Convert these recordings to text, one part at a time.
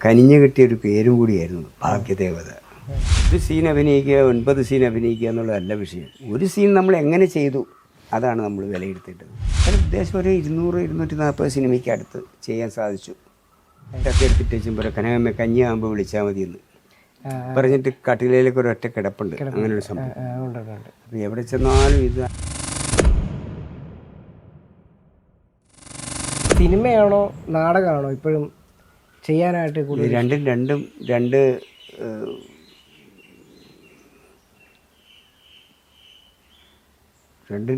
കനിഞ്ഞു കിട്ടിയൊരു പേരും കൂടിയായിരുന്നു ഭാഗ്യദേവത. ഒരു സീൻ അഭിനയിക്കുക 9 സീൻ അഭിനയിക്കുക എന്നുള്ളതല്ല വിഷയം. ഒരു സീൻ നമ്മൾ എങ്ങനെ ചെയ്തു അതാണ് നമ്മൾ വിലയിരുത്തേണ്ടത്. അതിന് ഉദ്ദേശം ഒരു 200-240 സിനിമയ്ക്ക് അടുത്ത് ചെയ്യാൻ സാധിച്ചു. ഇതൊക്കെ എടുത്തിട്ട് ചെമ്പറ കനകമ്മ കഞ്ഞിയാകുമ്പോൾ വിളിച്ചാൽ മതിയെന്ന് പറഞ്ഞിട്ട് കട്ടിലേക്ക് ഒരൊറ്റ കിടപ്പുണ്ട്. അങ്ങനെ ഒരു സംഭവം. അപ്പോൾ എവിടെ ചെന്നാലും ഇത് സിനിമയാണോ നാടകമാണോ ഇപ്പോഴും ചെയ്യാനായിട്ട് കൂടുതൽ?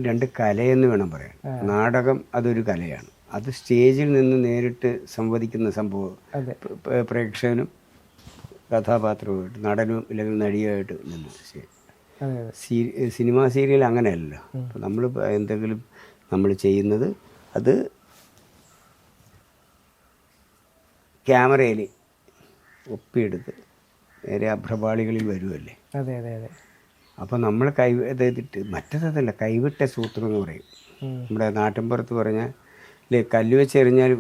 രണ്ട് കലയെന്ന് വേണം പറയാൻ. നാടകം അതൊരു കലയാണ്. അത് സ്റ്റേജിൽ നിന്ന് നേരിട്ട് സംവദിക്കുന്ന സംഭവം. പ്രേക്ഷകനും കഥാപാത്രവുമായിട്ട് നടനും അല്ലെങ്കിൽ നടിയുമായിട്ട് നിന്ന്. സിനിമ സീരിയൽ അങ്ങനെയല്ലല്ലോ. അപ്പോൾ നമ്മൾ എന്തെങ്കിലും നമ്മൾ ചെയ്യുന്നത് അത് ക്യാമറയിൽ ഒപ്പിയെടുത്ത് നേരെ അഭ്രപാളികളിൽ വരുമല്ലേ. അതെ അതെ അതെ. അപ്പോൾ നമ്മൾ ചെയ്തിട്ട് മറ്റേതല്ല, കൈവിട്ട സൂത്രം എന്ന് പറയും. നമ്മുടെ നാട്ടിൻപുറത്ത് പറഞ്ഞാൽ അല്ലേ, കല്ല് വെച്ചെറിഞ്ഞാൽ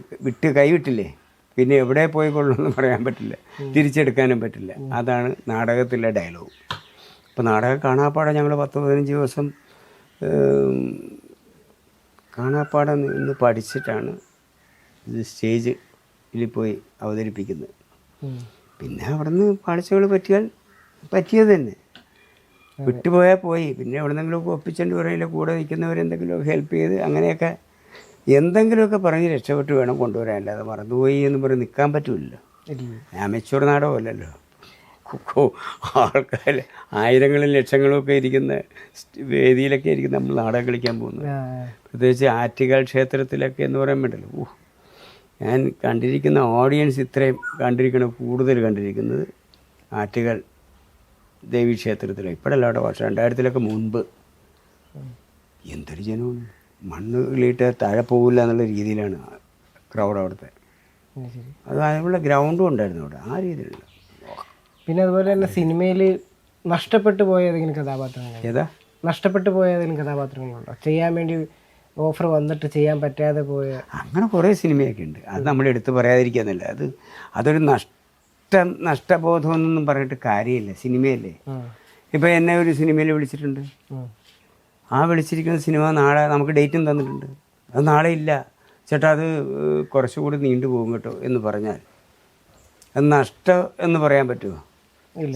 കൈവിട്ടില്ലേ, പിന്നെ എവിടെ പോയി കൊള്ളുമെന്ന് പറയാൻ പറ്റില്ല, തിരിച്ചെടുക്കാനും പറ്റില്ല. അതാണ് നാടകത്തിലെ ഡയലോഗ്. അപ്പോൾ നാടകം കാണാപ്പാടെ ഞങ്ങൾ 10-15 ദിവസം കാണാപ്പാടെ നിന്ന് പഠിച്ചിട്ടാണ് ഇത് സ്റ്റേജിൽ പോയി അവതരിപ്പിക്കുന്നത്. പിന്നെ അവിടെ നിന്ന് പാളിച്ചകൾ പറ്റിയത് തന്നെ, വിട്ടുപോയാൽ പോയി. പിന്നെ എവിടെന്നെങ്കിലുമൊക്കെ ഒപ്പിച്ചേണ്ടി പറയില്ല, കൂടെ നിൽക്കുന്നവരെന്തെങ്കിലുമൊക്കെ ഹെൽപ്പ് ചെയ്ത് അങ്ങനെയൊക്കെ എന്തെങ്കിലുമൊക്കെ പറഞ്ഞ് രക്ഷപ്പെട്ട് വേണം കൊണ്ടുവരാൻ. അല്ലാതെ മറന്നുപോയി എന്ന് പറഞ്ഞ് നിൽക്കാൻ പറ്റില്ലല്ലോ. അമച്വർ നാടകമല്ലല്ലോ. ആൾക്കാർ ആയിരങ്ങളും ലക്ഷങ്ങളും ഒക്കെ ഇരിക്കുന്ന വേദിയിലൊക്കെ ആയിരിക്കും നമ്മൾ നാടകം കളിക്കാൻ പോകുന്നത്. പ്രത്യേകിച്ച് ആറ്റുകാൽ ക്ഷേത്രത്തിലൊക്കെ എന്ന് പറയാൻ വേണ്ടല്ലോ. ഞാൻ കണ്ടിരിക്കുന്ന ഓഡിയൻസ് ഇത്രയും കൂടുതൽ കണ്ടിരിക്കുന്നത് ആറ്റുകാൽ ദേവീക്ഷേത്രത്തിലാണ്. ഇപ്പോഴല്ല, അവിടെ വർഷം 2000-ലൊക്കെ മുൻപ് എന്തൊരു ജനമാണ്. മണ്ണ് കിളിയിട്ട് താഴെ പോകില്ല എന്നുള്ള രീതിയിലാണ് ക്രൗഡ് അവിടുത്തെ. അത് അതിനുള്ള ഗ്രൗണ്ടും ഉണ്ടായിരുന്നു അവിടെ, ആ രീതിയിലുള്ള. പിന്നെ അതുപോലെ തന്നെ സിനിമയിൽ നഷ്ടപ്പെട്ടു പോയ ഏതെങ്കിലും കഥാപാത്രങ്ങളുണ്ടോ? ചെയ്യാൻ വേണ്ടി ഓഫർ വന്നിട്ട് ചെയ്യാൻ പറ്റാതെ പോയ അങ്ങനെ കുറേ സിനിമയൊക്കെ ഉണ്ട്. അത് നമ്മൾ എടുത്ത് പറയാതിരിക്കാന്നല്ല. അതൊരു നഷ്ടബോധമെന്നൊന്നും പറഞ്ഞിട്ട് കാര്യമില്ല. സിനിമയല്ലേ. ഇപ്പോൾ എന്നെ ഒരു സിനിമയിൽ വിളിച്ചിട്ടുണ്ട്. ആ വിളിച്ചിരിക്കുന്ന സിനിമ നാളെ നമുക്ക് ഡേറ്റും തന്നിട്ടുണ്ട്. അത് നാളെ ഇല്ല ചേട്ടാ, അത് കുറച്ചുകൂടി നീണ്ടുപോകും കേട്ടോ എന്ന് പറഞ്ഞാൽ അത് നഷ്ടം എന്ന് പറയാൻ പറ്റുമോ?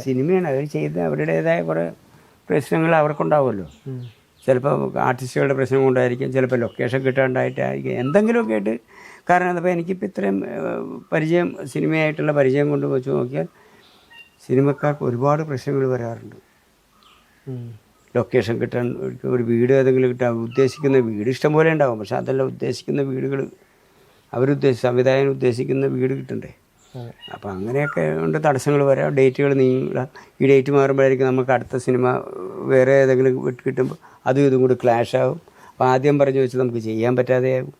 സിനിമയാണ്. അവർ ചെയ്ത് അവരുടേതായ കുറേ പ്രശ്നങ്ങൾ അവർക്കുണ്ടാവുമല്ലോ. ചിലപ്പോൾ ആർട്ടിസ്റ്റുകളുടെ പ്രശ്നം കൊണ്ടായിരിക്കും, ചിലപ്പോൾ ലൊക്കേഷൻ കിട്ടാണ്ടായിട്ടായിരിക്കും, എന്തെങ്കിലുമൊക്കെ ആയിട്ട്. കാരണം അതപ്പോൾ എനിക്കിപ്പോൾ ഇത്രയും സിനിമയായിട്ടുള്ള പരിചയം കൊണ്ട് വെച്ച് നോക്കിയാൽ സിനിമക്കാർക്ക് ഒരുപാട് പ്രശ്നങ്ങൾ വരാറുണ്ട്. ലൊക്കേഷൻ കിട്ടാൻ, ഒരു വീട് ഏതെങ്കിലും കിട്ടാൻ, ഉദ്ദേശിക്കുന്ന വീട് ഇഷ്ടംപോലെ ഉണ്ടാകും. പക്ഷെ അതല്ല, ഉദ്ദേശിക്കുന്ന വീടുകൾ സംവിധായകൻ ഉദ്ദേശിക്കുന്ന വീട് കിട്ടണ്ടേ. അപ്പോൾ അങ്ങനെയൊക്കെ ഉണ്ട് തടസ്സങ്ങൾ വരാം. ഡേറ്റുകൾ നീങ്ങുക. ഈ ഡേറ്റ് മാറുമ്പോഴായിരിക്കും നമുക്ക് അടുത്ത സിനിമ വേറെ ഏതെങ്കിലും കിട്ടുമ്പോൾ അതും ഇതും കൂടി ക്ലാഷ് ആകും. അപ്പോൾ ആദ്യം പറഞ്ഞു വെച്ച് നമുക്ക് ചെയ്യാൻ പറ്റാതെയാകും.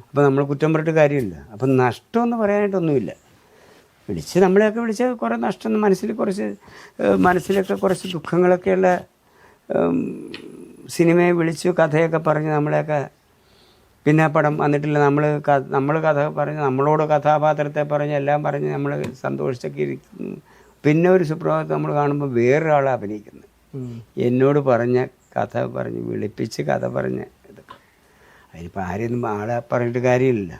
അപ്പോൾ നമ്മൾ കുറ്റം പറഞ്ഞിട്ട് കാര്യമില്ല. അപ്പം നഷ്ടമെന്ന് പറയാനായിട്ടൊന്നുമില്ല. നമ്മളെയൊക്കെ വിളിച്ച് കുറേ നഷ്ടം, മനസ്സിലൊക്കെ കുറച്ച് ദുഃഖങ്ങളൊക്കെയുള്ള സിനിമയെ വിളിച്ചു കഥയൊക്കെ പറഞ്ഞ് നമ്മളെയൊക്കെ, പിന്നെ പടം വന്നിട്ടില്ല, നമ്മൾ കഥ പറഞ്ഞ് നമ്മളോട് കഥാപാത്രത്തെ പറഞ്ഞ് എല്ലാം പറഞ്ഞ് നമ്മൾ സന്തോഷിച്ചൊക്കെ ഇരിക്കുന്നു. പിന്നെ ഒരു സുപ്രഭാതം നമ്മൾ കാണുമ്പോൾ വേറൊരാളെ അഭിനയിക്കുന്നത്, എന്നോട് പറഞ്ഞ കഥ പറഞ്ഞ് വിളിപ്പിച്ച് കഥ പറഞ്ഞ ഇതൊക്കെ. അതിനിപ്പോൾ ആരെയൊന്നും ആളെ പറഞ്ഞിട്ട് കാര്യമില്ല.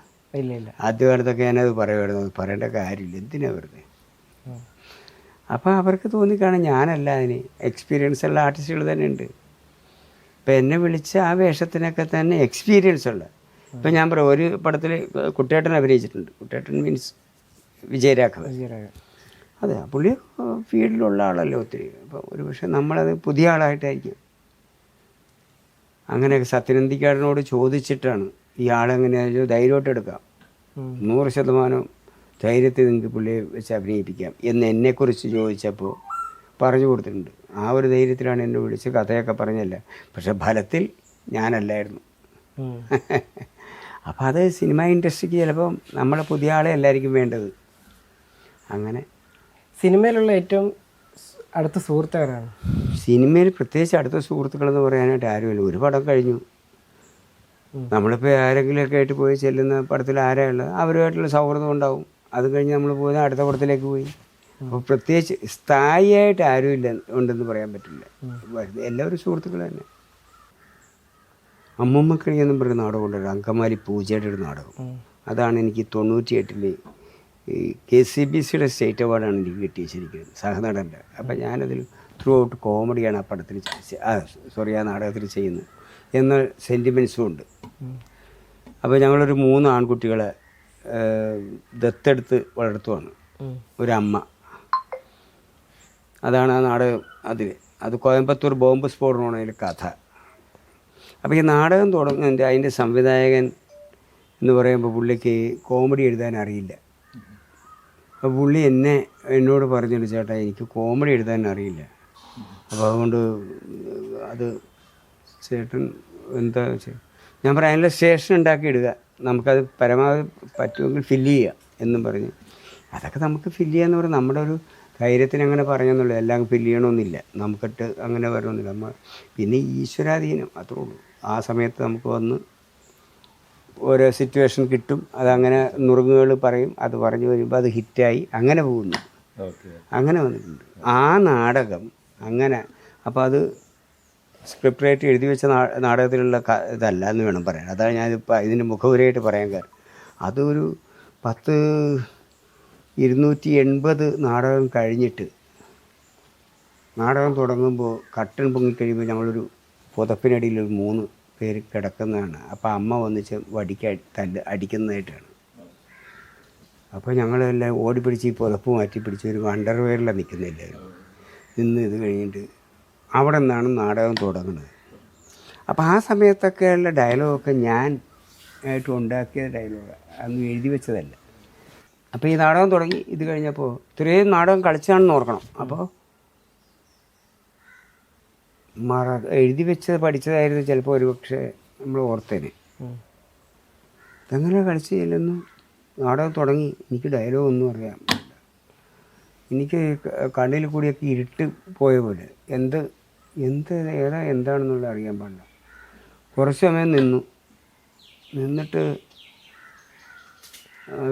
ആദ്യകാലത്തൊക്കെ ഞാനത് പറയുമായിരുന്നു, പറയേണ്ട കാര്യമില്ല, എന്തിനാ വെറുതെ. അപ്പോൾ അവർക്ക് തോന്നിക്കാണും ഞാനല്ല, അതിന് എക്സ്പീരിയൻസ് ഉള്ള ആർട്ടിസ്റ്റുകൾ തന്നെ ഉണ്ട്. ഇപ്പം എന്നെ വിളിച്ച് ആ വേഷത്തിനൊക്കെ തന്നെ എക്സ്പീരിയൻസ് ഉള്ള. ഇപ്പം ഞാൻ പറയാം, ഒരു പടത്തിൽ കുട്ടേട്ടൻ അഭിനയിച്ചിട്ടുണ്ട്. കുട്ടേട്ടൻ മീൻസ് വിജയരാഘവൻ. അതെ, പുള്ളി ഫീൽഡിലുള്ള ആളല്ലേ ഒത്തിരി. അപ്പോൾ ഒരു പക്ഷേ നമ്മളത് പുതിയ ആളായിട്ടായിരിക്കും. അങ്ങനെയൊക്കെ സത്യനന്ദിക്കാരനോട് ചോദിച്ചിട്ടാണ് ഈ ആളെങ്ങനെയാണെന്ന് ധൈര്യമായിട്ട് എടുക്കാം, 100% ധൈര്യത്തിൽ നിങ്ങൾക്ക് പുള്ളിയെ വെച്ച് അഭിനയിപ്പിക്കാം എന്ന് എന്നെക്കുറിച്ച് ചോദിച്ചപ്പോൾ പറഞ്ഞു കൊടുത്തിട്ടുണ്ട്. ആ ഒരു ധൈര്യത്തിലാണ് എന്നെ വിളിച്ച് കഥയൊക്കെ പറഞ്ഞല്ല. പക്ഷെ ഫലത്തിൽ ഞാനല്ലായിരുന്നു. അപ്പോൾ അത് സിനിമ ഇൻഡസ്ട്രിക്ക് ചിലപ്പോൾ നമ്മളെ പുതിയ ആളെ അല്ലായിരിക്കും വേണ്ടത്. അങ്ങനെ സിനിമയിലുള്ള ഏറ്റവും അടുത്ത സുഹൃത്തുക്കളാണ്. സിനിമയിൽ പ്രത്യേകിച്ച് അടുത്ത സുഹൃത്തുക്കളെന്ന് പറയാനായിട്ട് ആരുമില്ല. ഒരു പടം കഴിഞ്ഞു, നമ്മളിപ്പോൾ ആരെങ്കിലുമൊക്കെ ആയിട്ട് പോയി ചെല്ലുന്ന പടത്തിൽ ആരാ ഉള്ളത്, അവരുമായിട്ടുള്ള സൗഹൃദം ഉണ്ടാവും. അത് കഴിഞ്ഞ് നമ്മൾ പോയത് അടുത്ത പടത്തിലേക്ക് പോയി. അപ്പോൾ പ്രത്യേകിച്ച് സ്ഥായിയായിട്ട് ആരുമില്ല ഉണ്ടെന്ന് പറയാൻ പറ്റില്ല. എല്ലാവരും സുഹൃത്തുക്കൾ തന്നെ. അമ്മൂമ്മക്കിളിയെന്നും പറഞ്ഞ നാടകം കൊണ്ടുവരും, അങ്കമാലി പൂജയുടെ ഒരു നാടകം. അതാണ് എനിക്ക് 98 ഈ KCBCയുടെ സ്റ്റേറ്റ് അവാർഡാണ് എനിക്ക് കിട്ടിയത് ശരിക്കും, സഹനടൻ്റെ. അപ്പം ഞാനതിൽ ത്രൂ ഔട്ട് കോമഡിയാണ് ആ പടത്തിൽ ആ നാടകത്തിൽ ചെയ്യുന്നത് എന്ന സെൻറ്റിമെൻസും ഉണ്ട്. അപ്പോൾ ഞങ്ങളൊരു 3 ആൺകുട്ടികളെ ദത്തെടുത്ത് വളർത്തുവാണ്, ഒരമ്മ. അതാണ് ആ നാടകം. അത് കോയമ്പത്തൂർ ബോംബ് സ്ഫോടനമാണ് അതിൻ്റെ കഥ. അപ്പോൾ ഈ നാടകം തുടങ്ങുന്നതിൻ്റെ അതിൻ്റെ സംവിധായകൻ എന്ന് പറയുമ്പോൾ പുള്ളിക്ക് കോമഡി എഴുതാൻ അറിയില്ല. അപ്പോൾ പുള്ളി എന്നോട് പറഞ്ഞിട്ട്, ചേട്ടാ എനിക്ക് കോമഡി എഴുതാൻ അറിയില്ല, അപ്പോൾ അതുകൊണ്ട് അത് ചേട്ടൻ എന്താ വെച്ചാൽ ഞാൻ പറയാം അതിൻ്റെ സ്റ്റേഷൻ ഉണ്ടാക്കി ഇടുക, നമുക്കത് പരമാവധി പറ്റുമെങ്കിൽ ഫില്ല് ചെയ്യുക എന്നും പറഞ്ഞ്. അതൊക്കെ നമുക്ക് ഫില്ല് ചെയ്യാന്ന് പറഞ്ഞാൽ നമ്മുടെ ഒരു ധൈര്യത്തിന് അങ്ങനെ പറഞ്ഞെന്നുള്ളൂ. എല്ലാം ഫില്ല് ചെയ്യണമെന്നില്ല, നമുക്കിട്ട് അങ്ങനെ വരണമെന്നില്ല. പിന്നെ ഈശ്വരാധീനം അത്രേ ഉള്ളൂ. ആ സമയത്ത് നമുക്ക് വന്ന് ഓരോ സിറ്റുവേഷൻ കിട്ടും, അതങ്ങനെ നുറുങ്ങുകൾ പറയും, അത് പറഞ്ഞു വരുമ്പോൾ അത് ഹിറ്റായി അങ്ങനെ പോകുന്നു. അങ്ങനെ വന്നിട്ടുണ്ട് ആ നാടകം അങ്ങനെ. അപ്പോൾ അത് സ്ക്രിപ്റ്റ് റൈറ്റ് എഴുതി വെച്ച നാടകത്തിലുള്ള ഇതല്ല എന്ന് വേണം പറയാൻ. അതാണ് ഞാനിപ്പോൾ ഇതിൻ്റെ മുഖവുരയായിട്ട് പറയാൻ കാരണം. അതൊരു 280 നാടകം കഴിഞ്ഞിട്ട് നാടകം തുടങ്ങുമ്പോൾ കട്ടൻ പൊങ്ങിക്കഴിയുമ്പോൾ ഞങ്ങളൊരു പുതപ്പിനടിയിൽ 3 പേര് കിടക്കുന്നതാണ്. അപ്പോൾ അമ്മ വന്നിച്ച് അടിക്കുന്നതായിട്ടാണ്. അപ്പോൾ ഞങ്ങളെല്ലാം ഓടിപ്പിടിച്ച് ഈ പുതപ്പ് മാറ്റി പിടിച്ച് ഒരു അണ്ടർവെയറിലാണ് നിൽക്കുന്നില്ലായിരുന്നു നിന്ന്. ഇത് കഴിഞ്ഞിട്ട് അവിടെ നിന്നാണ് നാടകം തുടങ്ങുന്നത്. അപ്പോൾ ആ സമയത്തൊക്കെയുള്ള ഡയലോഗൊക്കെ ഞാൻ ആയിട്ട് ഉണ്ടാക്കിയ ഡയലോഗാണ്, അന്ന് എഴുതി വെച്ചതല്ല. അപ്പോൾ ഈ നാടകം തുടങ്ങി. ഇത് കഴിഞ്ഞപ്പോൾ ഇത്രയും നാടകം കളിച്ചാണെന്ന് ഓർക്കണം. അപ്പോൾ എഴുതി വെച്ചത് പഠിച്ചതായിരുന്നു ചിലപ്പോൾ ഒരുപക്ഷെ നമ്മൾ ഓർത്തേനെ. ഇതെങ്ങനെ കളിച്ച് ചെല്ലുന്നു, നാടകം തുടങ്ങി. എനിക്ക് ഡയലോഗൊന്നും അറിയാം. എനിക്ക് കണ്ണിൽ കൂടിയൊക്കെ ഇരുട്ട് പോയ പോലെ എന്താണെന്നുള്ള അറിയാൻ പാടില്ല. കുറച്ച് സമയം നിന്നിട്ട്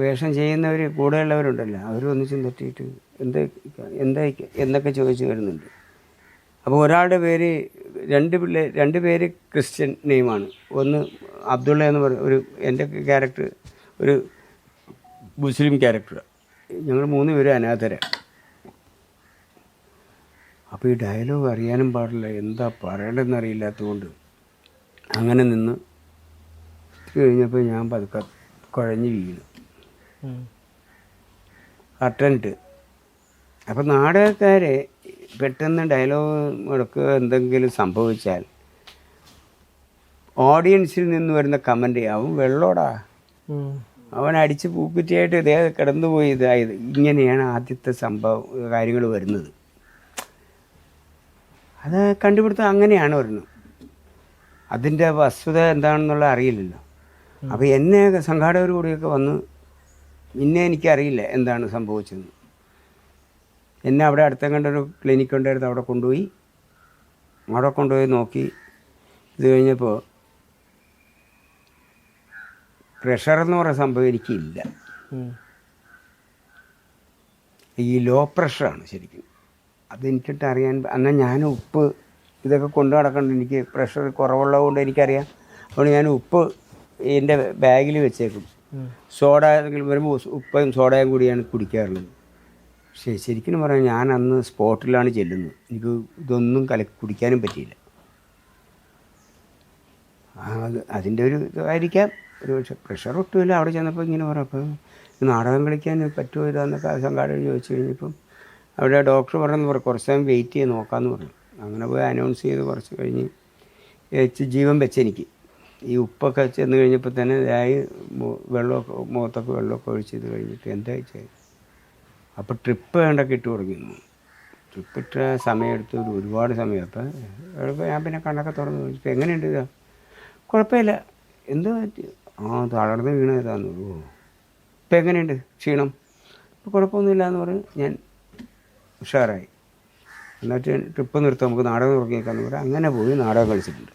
വേഷം ചെയ്യുന്നവർ കൂടെയുള്ളവരുണ്ടല്ലോ, അവർ ഒന്നിച്ചും തെറ്റിയിട്ട് എന്നൊക്കെ ചോദിച്ചു വരുന്നുണ്ട്. അപ്പോൾ ഒരാളുടെ പേര് 2 പേര് ക്രിസ്ത്യൻ നെയിമാണ്. ഒന്ന് അബ്ദുള്ള എന്ന് പറയും, എൻ്റെ ക്യാരക്ടർ ഒരു മുസ്ലിം ക്യാരക്ടറാണ്. ഞങ്ങൾ 3 പേരും അനാഥരാണ്. അപ്പോൾ ഈ ഡയലോഗ് അറിയാനും പാടില്ല, എന്താ പറയണമെന്ന് അറിയില്ലാത്തതുകൊണ്ട് അങ്ങനെ നിന്ന് കഴിഞ്ഞപ്പോൾ ഞാൻ പതുക്കെ കുഴഞ്ഞ് വീണു കട്ടനിട്ട്. അപ്പം നാടകക്കാരെ പെട്ടെന്ന് ഡയലോഗ് മുടക്കുക എന്തെങ്കിലും സംഭവിച്ചാൽ ഓഡിയൻസിൽ നിന്ന് വരുന്ന കമൻ്റ്, അവൻ വെള്ളോടാ, അവൻ അടിച്ച് പൂക്കുറ്റിയായിട്ട് ഇതേ കിടന്നുപോയി, ഇതായത്. ഇങ്ങനെയാണ് ആദ്യത്തെ കാര്യങ്ങൾ വരുന്നത്. അത് കണ്ടുപിടുത്തം അങ്ങനെയാണ് വരുന്നത്. അതിൻ്റെ വസ്തുത എന്താണെന്നുള്ള അറിയില്ലല്ലോ. അപ്പോൾ എന്നെ സംഘാടകർ കൂടിയൊക്കെ വന്ന് എനിക്കറിയില്ല എന്താണ് സംഭവിച്ചത്. എന്നെ അവിടെ അടുത്ത കണ്ടൊരു ക്ലിനിക്ക് ഉണ്ടായിരുന്നു, അവിടെ കൊണ്ടുപോയി നോക്കി. ഇത് കഴിഞ്ഞപ്പോൾ പ്രഷർ എന്ന് പറയുന്ന സംഭവം എനിക്കില്ല. ഈ ലോ പ്രഷറാണ് ശരിക്കും. അതെനിക്കിട്ട് അറിയാൻ. എന്നാൽ ഞാൻ ഉപ്പ് ഇതൊക്കെ കൊണ്ടു നടക്കേണ്ട, എനിക്ക് പ്രഷർ കുറവുള്ളത് കൊണ്ട് എനിക്കറിയാം. അതുകൊണ്ട് ഞാൻ ഉപ്പ് എൻ്റെ ബാഗിൽ വെച്ചേക്കും. സോഡ എന്തെങ്കിലും വരുമ്പോൾ ഉപ്പയും സോഡയും കൂടിയാണ് കുടിക്കാറുള്ളത്. പക്ഷേ ശരിക്കും പറയാം, ഞാൻ അന്ന് സ്പോട്ടിലാണ് ചെല്ലുന്നത്. എനിക്ക് ഇതൊന്നും കുടിക്കാനും പറ്റിയില്ല. അതിൻ്റെ ഒരു ഇതായിരിക്കാം ഒരു പക്ഷേ. പ്രഷർ ഒട്ടുമില്ല. അവിടെ ചെന്നപ്പോൾ ഇങ്ങനെ പറയാം, അപ്പോൾ നാടകം കളിക്കാൻ പറ്റുമോ ഇതാന്നൊക്കെ സംഘാടകർ ചോദിച്ചു കഴിഞ്ഞപ്പം അവിടെ ഡോക്ടർ പറഞ്ഞു കുറച്ച് സമയം വെയിറ്റ് ചെയ്ത് നോക്കാമെന്ന് പറഞ്ഞു. അങ്ങനെ പോയി അനൗൺസ് ചെയ്ത് കുറച്ച് കഴിഞ്ഞ് ജീവൻ വെച്ചെനിക്ക്. ഈ ഉപ്പൊക്കെ ചെന്ന് കഴിഞ്ഞപ്പോൾ തന്നെ മുഖത്തൊക്കെ വെള്ളമൊക്കെ ഒഴിച്ചത് കഴിഞ്ഞിട്ട് എന്താ വെച്ചാൽ അപ്പോൾ ട്രിപ്പ് വേണ്ടൊക്കെ ഇട്ട് തുടങ്ങിയിരുന്നു. ട്രിപ്പ് ഇട്ട സമയമെടുത്ത് ഒരുപാട് സമയം. അപ്പോൾ ഞാൻ പിന്നെ കണ്ണൊക്കെ തുറന്ന് ചോദിച്ചപ്പോൾ എങ്ങനെയുണ്ട് ഇതാ? കുഴപ്പമില്ല. എന്താ പറ്റി? തളർന്ന് വീണതാന്ന്. ഇപ്പം എങ്ങനെയുണ്ട് ക്ഷീണം? ഇപ്പോൾ കുഴപ്പമൊന്നുമില്ല എന്ന് പറഞ്ഞ് ഞാൻ ഉഷാറായി. എന്നിട്ട് ട്രിപ്പ് നിർത്താം, നമുക്ക് നാടകം തുടങ്ങിയേക്കാന്ന് പറഞ്ഞാൽ അങ്ങനെ പോയി നാടകം കളിച്ചിട്ടുണ്ട്.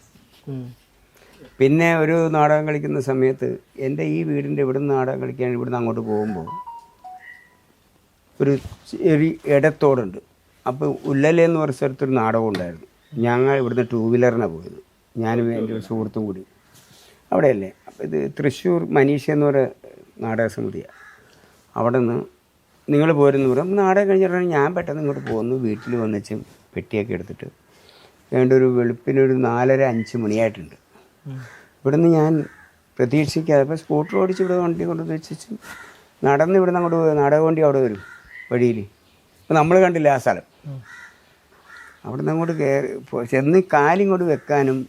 പിന്നെ ഒരു നാടകം കളിക്കുന്ന സമയത്ത് എൻ്റെ ഈ വീടിൻ്റെ ഇവിടുന്ന് നാടകം കളിക്കാൻ ഇവിടുന്ന് അങ്ങോട്ട് പോകുമ്പോൾ ഒരു ഇടത്തോടുണ്ട്. അപ്പോൾ ഉല്ലലെന്ന് പറഞ്ഞ സ്ഥലത്തൊരു നാടകം ഉണ്ടായിരുന്നു. ഞങ്ങൾ ഇവിടുന്ന് 2 വീലറിനാണ് പോയത്, ഞാനും എൻ്റെ ഒരു സുഹൃത്തും കൂടി. അവിടെയല്ലേ, അപ്പോൾ ഇത് തൃശ്ശൂർ മനീഷ എന്ന് പറയുന്ന നാടക സമിതിയാണ്. അവിടെ നിന്ന് നിങ്ങൾ പോരെന്ന് പറയും. നാടകം കഴിഞ്ഞിട്ടാണ് ഞാൻ പെട്ടെന്ന് ഇങ്ങോട്ട് പോകുന്നു. വീട്ടിൽ വന്നിച്ച് പെട്ടിയൊക്കെ എടുത്തിട്ട് വേണ്ട ഒരു വെളുപ്പിനൊരു 4:30-5 മണിയായിട്ടുണ്ട്. ഇവിടുന്ന് ഞാൻ പ്രതീക്ഷിക്കാതെ ഇപ്പോൾ സ്കൂട്ടർ ഓടിച്ച് ഇവിടെ വണ്ടി കൊണ്ട് വെച്ചിട്ട് നടന്ന് ഇവിടുന്ന് അങ്ങോട്ട് പോയി. നാടക വണ്ടി അവിടെ വരും വഴിയിൽ. അപ്പോൾ നമ്മൾ കണ്ടില്ല ആ സ്ഥലം. അവിടെ നിന്ന് അങ്ങോട്ട് കയറി ചെന്ന് കാലിങ്ങോട്ട് വെക്കാനും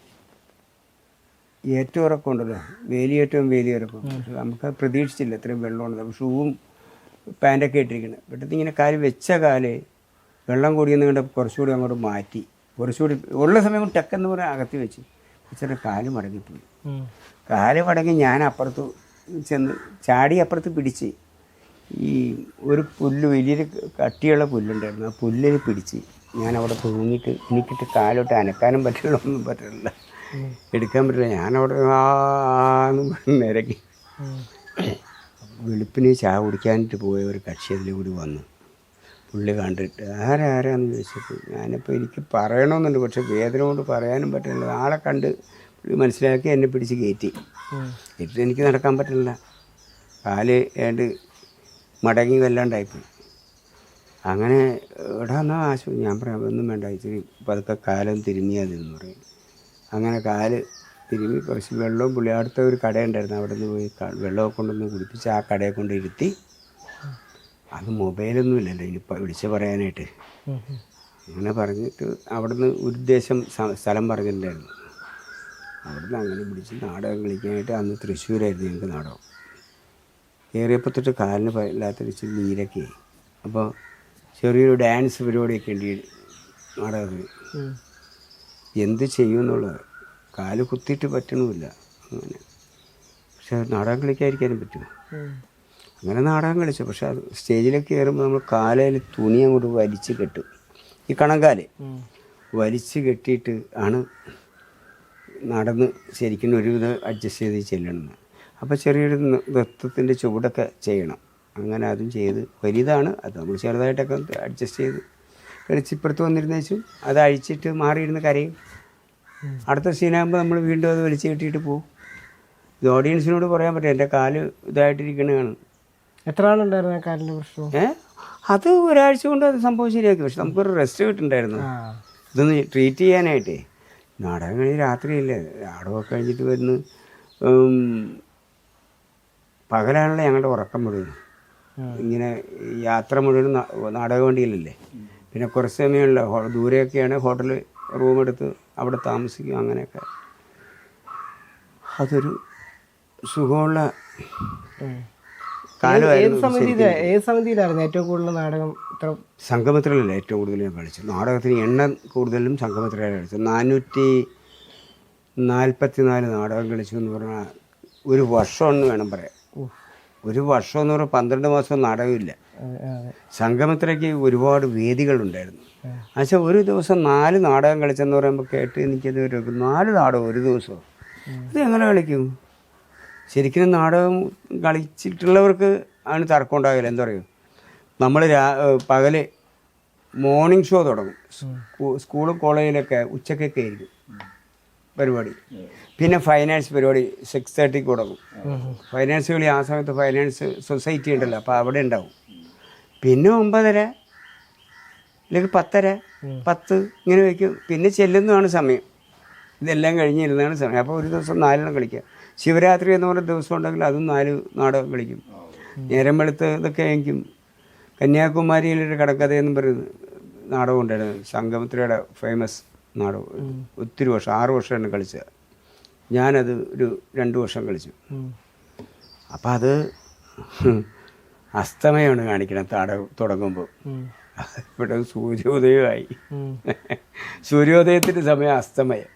ഏറ്റവും ഇറക്കം ഉണ്ടല്ലോ, വേലിയിറക്കം. പക്ഷെ നമുക്ക് പ്രതീക്ഷിച്ചില്ല ഇത്രയും വെള്ളമുണ്ട്. അപ്പോൾ ഷൂവും പാൻറ്റൊക്കെ ഇട്ടിരിക്കുന്നത്. പെട്ടെന്ന് ഇങ്ങനെ കാല് വെച്ച കാല് വെള്ളം കൂടിയെന്ന് കണ്ട് കുറച്ചുകൂടി അങ്ങോട്ട് മാറ്റി, കുറച്ചുകൂടി ഉള്ള സമയം കൊണ്ട് ടെക്കെന്ന് പറഞ്ഞാൽ അകത്തി വെച്ച് ഇച്ചിരി കാല് മടങ്ങിപ്പോയി. കാല് മടങ്ങി ഞാൻ അപ്പുറത്ത് ചെന്ന് ചാടി അപ്പുറത്ത് പിടിച്ച് ഈ ഒരു പുല്ല്, വലിയൊരു കട്ടിയുള്ള പുല്ലുണ്ടായിരുന്നു. ആ പുല്ലിൽ പിടിച്ച് ഞാൻ അവിടെ തൂങ്ങിയിട്ട് എനിക്കിട്ട് കാലോട്ട് അനക്കാനും പറ്റില്ല, ഒന്നും പറ്റില്ല, എടുക്കാൻ പറ്റില്ല. ഞാനവിടെ നിരക്കി വെളുപ്പിന് ചായ കുടിക്കാനായിട്ട് പോയ ഒരു കക്ഷി അതിൽ കൂടി വന്നു. പുള്ളി കണ്ടിട്ട് ആരാന്ന് ചോദിച്ചപ്പോൾ ഞാനിപ്പോൾ എനിക്ക് പറയണമെന്നുണ്ട്, പക്ഷെ വേദന കൊണ്ട് പറയാനും പറ്റില്ല. ആളെ കണ്ട് പുള്ളി മനസ്സിലാക്കി എന്നെ പിടിച്ച് കയറ്റി. എന്നിട്ട് എനിക്ക് നടക്കാൻ പറ്റില്ല, കാല് ഏണ്ട് മടങ്ങി വല്ലാണ്ടായിപ്പോയി. അങ്ങനെ ഇവിടെ എന്നാൽ ആശുപത്രി. ഞാൻ പറയാം ഒന്നും വേണ്ട, ഇച്ചിരി പതുക്കെ കാലം തിരുമ്മിയാതെന്ന് പറയും. അങ്ങനെ കാല് തിരുമ്മി കുറച്ച് വെള്ളവും പുള്ളി അടുത്ത ഒരു കടയുണ്ടായിരുന്നു, അവിടെ നിന്ന് പോയി വെള്ളമൊക്കെ കൊണ്ടൊന്ന് കുടിപ്പിച്ച് ആ കടയെ കൊണ്ട് ഇരുത്തി. അത് മൊബൈലൊന്നും ഇല്ലല്ലോ ഇനിയിപ്പോൾ വിളിച്ച് പറയാനായിട്ട്. അങ്ങനെ പറഞ്ഞിട്ട് അവിടെ നിന്ന് ഉദ്ദേശം സ്ഥലം പറഞ്ഞിട്ടുണ്ടായിരുന്നു. അവിടെ നിന്ന് അങ്ങനെ പിടിച്ച് നാടകം കളിക്കാനായിട്ട് അന്ന് തൃശ്ശൂരായിരുന്നു ഞങ്ങൾക്ക് നാടകം. കയറിയപ്പോൾ തൊട്ട് കാലിന് ഇല്ലാത്തൊരു ഇച്ചിരി നീരൊക്കെ ആയി. അപ്പോൾ ചെറിയൊരു ഡാൻസ് പരിപാടിയൊക്കെ ഉണ്ട് നാടകത്തിന്. എന്ത് ചെയ്യുമെന്നുള്ളത് കാല് കുത്തിയിട്ട് പറ്റണമില്ല അങ്ങനെ. പക്ഷെ നാടകം കളിക്കാതിരിക്കാനും പറ്റുമോ? അങ്ങനെ നാടകം കളിച്ചു. പക്ഷെ അത് സ്റ്റേജിലേക്ക് കയറുമ്പോൾ നമ്മൾ കാലയിൽ തുണി അങ്ങോട്ട് വലിച്ച് കെട്ടും, ഈ കണങ്കാല് വലിച്ച് കെട്ടിയിട്ട് ആണ് നടന്ന് ശരിക്കും ഒരുവിധം അഡ്ജസ്റ്റ് ചെയ്ത് ചെല്ലണം. അപ്പോൾ ചെറിയൊരു നൃത്തത്തിൻ്റെ ചുവടൊക്കെ ചെയ്യണം. അങ്ങനെ അതും ചെയ്ത് വലുതാണ് അത്, നമ്മൾ ചെറുതായിട്ടൊക്കെ അഡ്ജസ്റ്റ് ചെയ്ത് കളിച്ചിപ്പുറത്ത് വന്നിരുന്ന വെച്ചു അത് അഴിച്ചിട്ട് മാറിയിരുന്ന് കരയും. അടുത്ത സീനാകുമ്പോൾ നമ്മൾ വീണ്ടും അത് വലിച്ചു കെട്ടിയിട്ട് പോകും. ഇത് ഓഡിയൻസിനോട് പറയാൻ പറ്റും എൻ്റെ കാല് ഇതായിട്ടിരിക്കണതാണ്. എത്ര ആളുണ്ടായിരുന്നു ആ കാലിൻ്റെ പ്രശ്നം? അത് ഒരാഴ്ച കൊണ്ട് അത് സംഭവം ശരിയാക്കി. പക്ഷെ നമുക്കൊരു റെസ്റ്റ് കിട്ടുന്നുണ്ടായിരുന്നു ഇതൊന്ന് ട്രീറ്റ് ചെയ്യാനായിട്ടേ. നാടകം കഴിഞ്ഞ് രാത്രിയല്ലേ, നാടകമൊക്കെ കഴിഞ്ഞിട്ട് വരുന്നു. പകലാണല്ലോ ഞങ്ങളുടെ ഉറക്കം മുഴുവൻ. ഇങ്ങനെ യാത്ര മുഴുവൻ നാടക വണ്ടിയിലല്ലേ. പിന്നെ കുറച്ച് സമയമുള്ള ദൂരെയൊക്കെയാണ് ഹോട്ടൽ റൂം എടുത്ത് അവിടെ താമസിക്കും. അങ്ങനെയൊക്കെ അതൊരു സുഖമുള്ള കാലമായിരുന്നു. ഏത് സമിതിയിലായിരുന്നു ഏറ്റവും കൂടുതൽ നാടകം? സംഗമത്തിലല്ലേ ഏറ്റവും കൂടുതൽ ഞാൻ കളിച്ചു. നാടകത്തിന് എണ്ണം കൂടുതലും സംഗമത്തിലാണ് കളിച്ചത്. 444 നാടകം കളിച്ചു എന്ന് പറഞ്ഞാൽ ഒരു വർഷമെന്ന് വേണം പറയാം. ഒരു വർഷം എന്ന് പറഞ്ഞാൽ 12 മാസം നാടകമില്ല. സംഗമത്തിലേക്ക് ഒരുപാട് വേദികളുണ്ടായിരുന്നു. എന്നുവെച്ചാൽ ഒരു ദിവസം 4 നാടകം കളിച്ചെന്ന് പറയുമ്പോൾ കേട്ട് എനിക്കത് 4 നാടകം ഒരു ദിവസം, ഇത് എങ്ങനെ കളിക്കും? ശരിക്കും നാടകം കളിച്ചിട്ടുള്ളവർക്ക് അതിന് തർക്കം ഉണ്ടാകില്ല. എന്താ പറയുക, നമ്മൾ പകല് മോർണിംഗ് ഷോ തുടങ്ങും. സ്കൂളും കോളേജിലൊക്കെ ഉച്ചക്കൊക്കെ ആയിരിക്കും പരിപാടി. പിന്നെ ഫൈനാൻസ് പരിപാടി 6:30 തുടങ്ങും. ഫൈനാൻസ് കളി ആ സമയത്ത് ഫൈനാൻസ് സൊസൈറ്റി ഉണ്ടല്ലോ, അപ്പോൾ അവിടെ ഉണ്ടാവും. പിന്നെ 9:30 അല്ലെങ്കിൽ 10:30, 10 ഇങ്ങനെ വയ്ക്കും. പിന്നെ ചെല്ലുന്നതാണ് സമയം. ഇതെല്ലാം കഴിഞ്ഞിരുന്നാണ് സമയം. അപ്പോൾ ഒരു ദിവസം 4 കളിക്കുക. ശിവരാത്രി എന്ന് പറഞ്ഞ ദിവസം ഉണ്ടെങ്കിൽ അതും 4 നാടകം കളിക്കും. നേരം വെളുത്ത് ഇതൊക്കെ ആയിരിക്കും. കന്യാകുമാരിയിലൊരു കടക്കഥയെന്നും പറയുന്നത് നാടകം ഉണ്ടായിരുന്നു. സംഗമത്തിലൂടെ ഫേമസ് നാടകം. ഒത്തിരി വർഷം, 6 വർഷമാണ് കളിച്ചത്. ഞാനത് ഒരു 2 വർഷം കളിച്ചു. അപ്പം അത് അസ്തമയമാണ് കാണിക്കണം നാടകം തുടങ്ങുമ്പോൾ. ഇവിടെ സൂര്യോദയമായി. സൂര്യോദയത്തിൻ്റെ സമയം അസ്തമയം.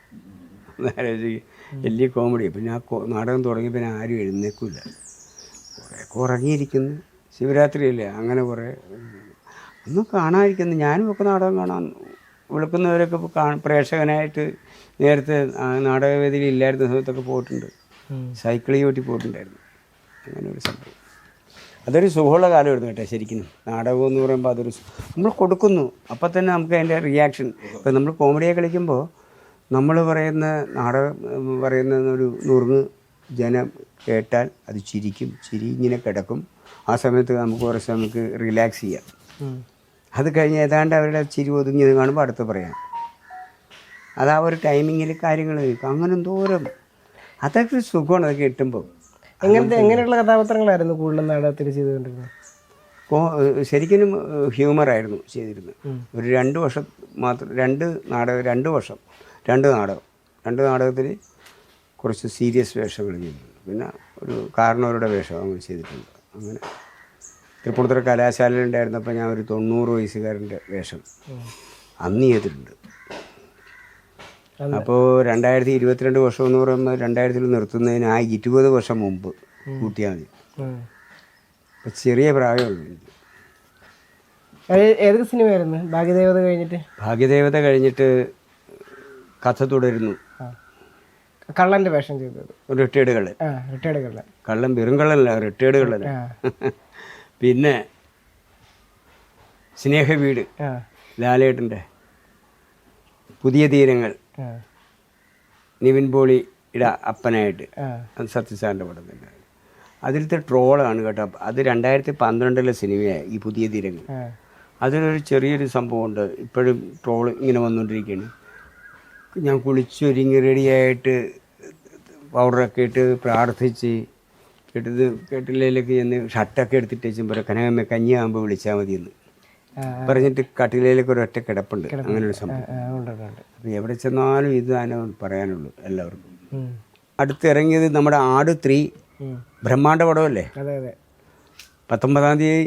വലിയ കോമഡി. പിന്നെ ആ നാടകം തുടങ്ങി പിന്നെ ആരും എഴുന്നേക്കില്ല. കുറേയൊക്കെ ഉറങ്ങിയിരിക്കുന്നു. ശിവരാത്രിയല്ലേ, അങ്ങനെ കുറേ ഒന്നും കാണാതിരിക്കുന്നു. ഞാനും ഒക്കെ നാടകം കാണാൻ വിളിക്കുന്നവരൊക്കെ ഇപ്പോൾ പ്രേക്ഷകനായിട്ട് നേരത്തെ നാടകവേദിയിൽ ഇല്ലായിരുന്ന സമയത്തൊക്കെ പോയിട്ടുണ്ട്. സൈക്കിൾ ചവിട്ടി പോയിട്ടുണ്ടായിരുന്നു. അങ്ങനെ ഒരു സംഭവം. അതൊരു സുഖമുള്ള കാലമായിരുന്നു കേട്ടോ ശരിക്കും. നാടകം എന്ന് പറയുമ്പോൾ അതൊരു നമ്മൾ കൊടുക്കുന്നു, അപ്പം തന്നെ നമുക്ക് അതിൻ്റെ റിയാക്ഷൻ. ഇപ്പം നമ്മൾ കോമഡിയെ കളിക്കുമ്പോൾ നമ്മൾ പറയുന്ന നാടകം പറയുന്ന ഒരു നുറുങ്ങ് ജനം കേട്ടാൽ അത് ചിരിക്കും, ചിരി ഇങ്ങനെ കിടക്കും. ആ സമയത്ത് നമുക്ക് കുറച്ച് നമുക്ക് റിലാക്സ് ചെയ്യാം. അത് കഴിഞ്ഞ് ഏതാണ്ട് അവരുടെ ചിരി ഒതുങ്ങിയത് കാണുമ്പോൾ അടുത്ത് പറയാം. അത് ആ ഒരു ടൈമിങ്ങിൽ കാര്യങ്ങൾ കേൾക്കും. അങ്ങനെ എന്തോരം അതൊക്കെ ഒരു സുഖമാണ് അതൊക്കെ കിട്ടുമ്പോൾ. എങ്ങനെയുള്ള കഥാപാത്രങ്ങളായിരുന്നു കൂടുതലും നാടകത്തിൽ ചെയ്തുകൊണ്ടിരുന്നത്? ശരിക്കും ഹ്യൂമറായിരുന്നു ചെയ്തിരുന്നത്. ഒരു 2 വർഷം മാത്രം, 2 നാടകത്തിൽ കുറച്ച് സീരിയസ് വേഷങ്ങൾ ചെയ്തിട്ടുണ്ട്. പിന്നെ ഒരു കാരണവരുടെ വേഷം അങ്ങനെ ചെയ്തിട്ടുണ്ട്. അങ്ങനെ തൃപ്പൂണിത്തുറ കലാശാലയിലുണ്ടായിരുന്നപ്പോൾ ഞാൻ ഒരു 90 വയസ്സുകാരൻ്റെ വേഷം അന്ന് ചെയ്തിട്ടുണ്ട്. അപ്പോൾ 2022 വർഷം എന്ന് പറയുമ്പോൾ 2000 നിർത്തുന്നതിന് ആ 20 വർഷം മുമ്പ് കൂട്ടിയാൽ മതി. അപ്പോൾ ചെറിയ പ്രായമുള്ളൂ എനിക്ക്. ഏതൊക്കെ സിനിമയായിരുന്നു ഭാഗ്യദേവത കഴിഞ്ഞിട്ട്? ഭാഗ്യദേവത കഴിഞ്ഞിട്ട് കഥ തുടരുന്നു. കള്ളൻ്റെ വേഷം ചെയ്തത് റിട്ടേർഡ് കള്ളൻ. റിട്ടേർഡ് കള്ളൻ. കള്ളൻ വെറും കള്ളനല്ല, റിട്ടേർഡ് കള്ളൻ. പിന്നെ സ്നേഹവീട് ലാലേട്ടൻ്റെ, പുതിയ തീരങ്ങൾ നിവിൻ പോളിയുടെ അപ്പനായിട്ട്, അത് സത്യസാറിൻ്റെ പടം തന്നെ. അതിലത്തെ ട്രോളാണ് കേട്ടോ. അത് 2012 സിനിമയായി ഈ പുതിയ തീരങ്ങൾ. അതിലൊരു ചെറിയൊരു സംഭവമുണ്ട്, ഇപ്പോഴും ട്രോൾ ഇങ്ങനെ വന്നുകൊണ്ടിരിക്കുകയാണ്. ഞാൻ കുളിച്ചൊരുങ്ങി റെഡിയായിട്ട് പൗഡറൊക്കെ ഇട്ട് പ്രാർത്ഥിച്ച് കെട്ടിലേക്ക് ചെന്ന് ഷർട്ടൊക്കെ എടുത്തിട്ട് വെച്ചും പറയാം, കനകമ്മ കഞ്ഞിയാകുമ്പോൾ വിളിച്ചാൽ മതിയെന്ന് പറഞ്ഞിട്ട് കട്ടിലേക്ക് ഒരൊറ്റ കിടപ്പുണ്ട്. അങ്ങനെ ഒരു സംഭവം. അപ്പോൾ എവിടെ ചെന്നാലും ഇത് തന്നെ പറയാനുള്ളൂ എല്ലാവർക്കും. അടുത്തിറങ്ങിയത് നമ്മുടെ ആട് 3 ബ്രഹ്മാണ്ഡ പടമല്ലേ, 19-ാം തീയതി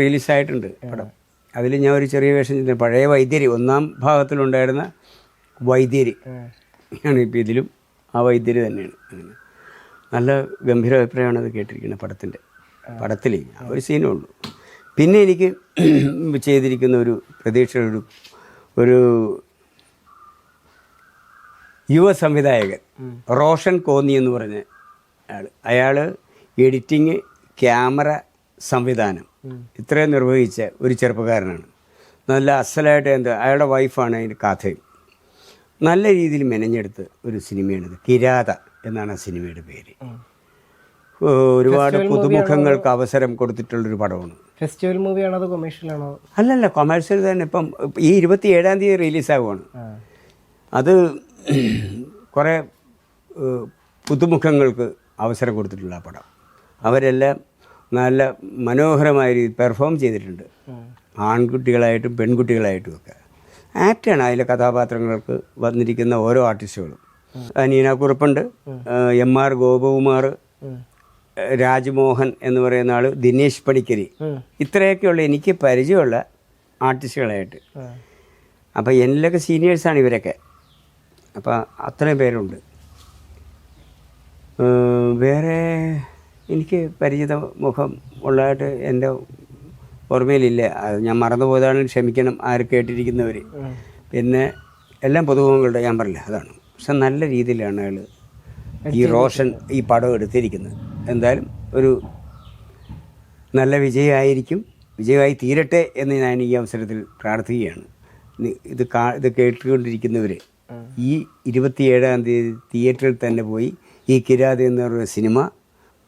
റിലീസായിട്ടുണ്ട് പടം. അതിൽ ഞാൻ ഒരു ചെറിയ വേഷം ചെയ്തിട്ടുണ്ട്. പഴയ വൈദ്യര്, 1-ാം ഭാഗത്തിലുണ്ടായിരുന്ന വൈദ്യര് ആണ് ഇപ്പോൾ ഇതിലും ആ വൈദ്യര് തന്നെയാണ്. അങ്ങനെ നല്ല ഗംഭീര അഭിപ്രായമാണ് അത് കേട്ടിരിക്കുന്നത് പടത്തിൽ ആ ഒരു സീനേ ഉള്ളൂ. പിന്നെ എനിക്ക് ചെയ്തിരിക്കുന്ന ഒരു പ്രതീക്ഷ ഒരു യുവ സംവിധായകൻ റോഷൻ കോന്നി എന്ന് പറഞ്ഞ അയാൾ എഡിറ്റിങ്, ക്യാമറ, സംവിധാനം ഇത്രയും നിർവഹിച്ച ഒരു ചെറുപ്പക്കാരനാണ്. നല്ല അസലായിട്ട് അയാളുടെ വൈഫാണ് അതിൻ്റെ കഥയും. നല്ല രീതിയിൽ മെനഞ്ഞെടുത്ത് ഒരു സിനിമയാണിത്. കിരാത എന്നാണ് ആ സിനിമയുടെ പേര്. ഒരുപാട് പുതുമുഖങ്ങൾക്ക് അവസരം കൊടുത്തിട്ടുള്ളൊരു പടമാണ്. ഫെസ്റ്റിവൽ മൂവിയാണോ അതോ കൊമേഴ്ഷ്യലാണോ? അല്ലല്ല, കൊമേഴ്ഷ്യൽ തന്നെ. ഇപ്പം ഈ 27-ാം തീയതി റിലീസാകുവാണ്. അത് കുറേ പുതുമുഖങ്ങൾക്ക് അവസരം കൊടുത്തിട്ടുള്ള പടം. അവരെല്ലാം നല്ല മനോഹരമായ രീതിയിൽ പെർഫോം ചെയ്തിട്ടുണ്ട്. ആൺകുട്ടികളായിട്ടും പെൺകുട്ടികളായിട്ടും ഒക്കെ ആക്റ്റാണ് അതിലെ കഥാപാത്രങ്ങൾക്ക് വന്നിരിക്കുന്ന ഓരോ ആർട്ടിസ്റ്റുകളും. നീന കുറുപ്പുണ്ട്, MR ഗോപകുമാർ, രാജ്മോഹൻ എന്ന് പറയുന്ന ആൾ, ദിനേശ് പണിക്കരി, ഇത്രയൊക്കെയുള്ള എനിക്ക് പരിചയമുള്ള ആർട്ടിസ്റ്റുകളായിട്ട്. അപ്പോൾ എന്നിലൊക്കെ സീനിയേഴ്സാണ് ഇവരൊക്കെ. അപ്പോൾ അത്രയും പേരുണ്ട്. വേറെ എനിക്ക് പരിചിത മുഖം ഉള്ളതായിട്ട് എൻ്റെ ഓർമ്മയിലില്ല. ഞാൻ മറന്നുപോയതാണ്, ക്ഷമിക്കണം ആര് കേട്ടിരിക്കുന്നവർ. പിന്നെ എല്ലാം പുതുമുഖങ്ങളുടെ ഞാൻ പറഞ്ഞില്ല, അതാണ്. പക്ഷെ നല്ല രീതിയിലാണ് അയാൾ ഈ റോഷൻ ഈ പടം എടുത്തിരിക്കുന്നത്. എന്തായാലും ഒരു നല്ല വിജയമായി തീരട്ടെ എന്ന് ഞാൻ ഈ അവസരത്തിൽ പ്രാർത്ഥിക്കുകയാണ്. ഇത് കേട്ടുകൊണ്ടിരിക്കുന്നവർ ഈ 27-ാം തീയതി തിയേറ്ററിൽ തന്നെ പോയി ഈ കിരാത എന്ന് പറയുന്ന സിനിമ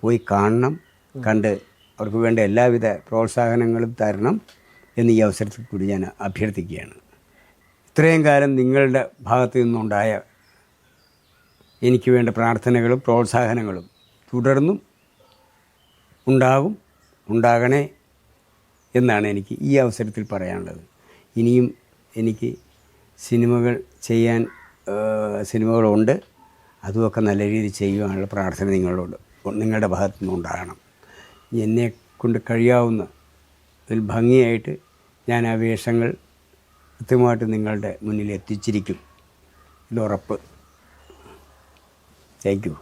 പോയി കാണണം. കണ്ട് അവർക്ക് വേണ്ട എല്ലാവിധ പ്രോത്സാഹനങ്ങളും തരണം എന്ന് ഈ അവസരത്തിൽ കൂടി ഞാൻ അഭ്യർത്ഥിക്കുകയാണ്. ഇത്രയും കാലം നിങ്ങളുടെ ഭാഗത്തു നിന്നുണ്ടായ എനിക്ക് വേണ്ട പ്രാർത്ഥനകളും പ്രോത്സാഹനങ്ങളും തുടർന്നും ഉണ്ടാകണേ എന്നാണ് എനിക്ക് ഈ അവസരത്തിൽ പറയാനുള്ളത്. ഇനിയും എനിക്ക് സിനിമകളുണ്ട്. അതുമൊക്കെ നല്ല രീതിയിൽ ചെയ്യുവാനുള്ള പ്രാർത്ഥന നിങ്ങളുടെ ഭാഗത്തു നിന്നുണ്ടാകണം. എന്നെക്കൊണ്ട് കഴിയാവുന്ന ഇതിൽ ഭംഗിയായിട്ട് ഞാൻ ആ വേഷങ്ങൾ കൃത്യമായിട്ട് നിങ്ങളുടെ മുന്നിൽ എത്തിച്ചിരിക്കും, ഇതുറപ്പ്. Thank you.